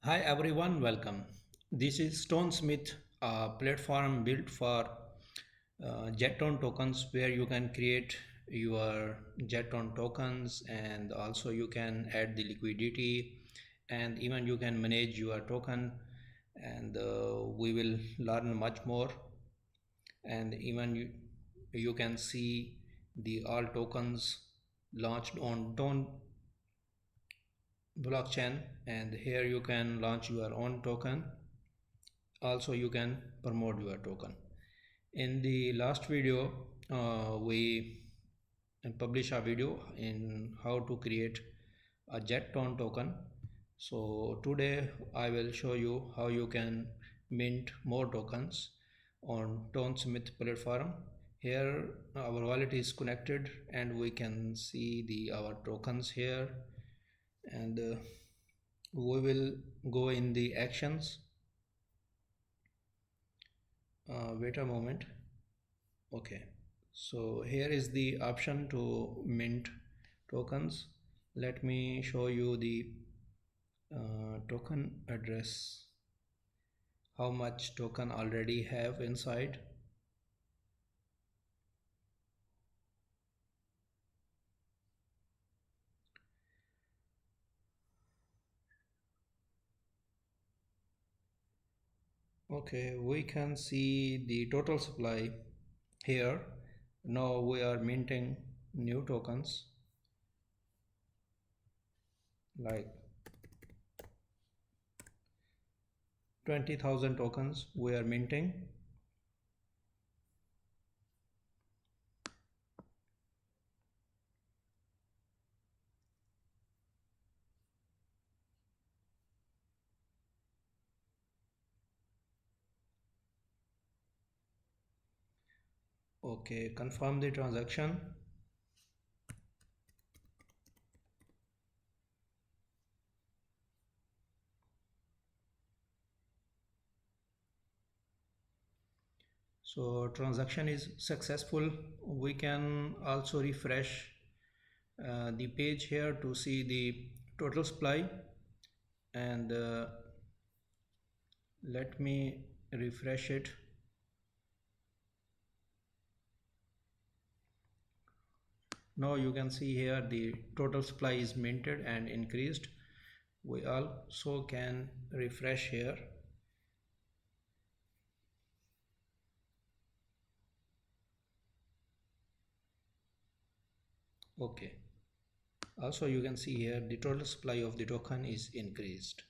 Hi everyone, welcome. This is TonSmith, a platform built for Jetton tokens where you can create your Jetton tokens and also you can add the liquidity and even you can manage your token and we will learn much more and even you can see the all tokens launched on Ton blockchain and here you can launch your own token. Also you can promote your token. In the last video we publish a video in how to create a Jetton token. So today I will show you how you can mint more tokens on TonSmith platform. Here our wallet is connected and we can see the our tokens here and we will go in the actions. Wait a moment. Okay, so here is the option to mint tokens. Let me show you the token address, how much token already have inside. Okay, we can see the total supply here. Now we are minting new tokens like 20,000 tokens we are minting. Okay, confirm the transaction. So transaction is successful. We can also refresh the page here to see the total supply and let me refresh it. Now you can see here the total supply is minted and increased. We also can refresh here. Okay, also you can see here the total supply of the token is increased.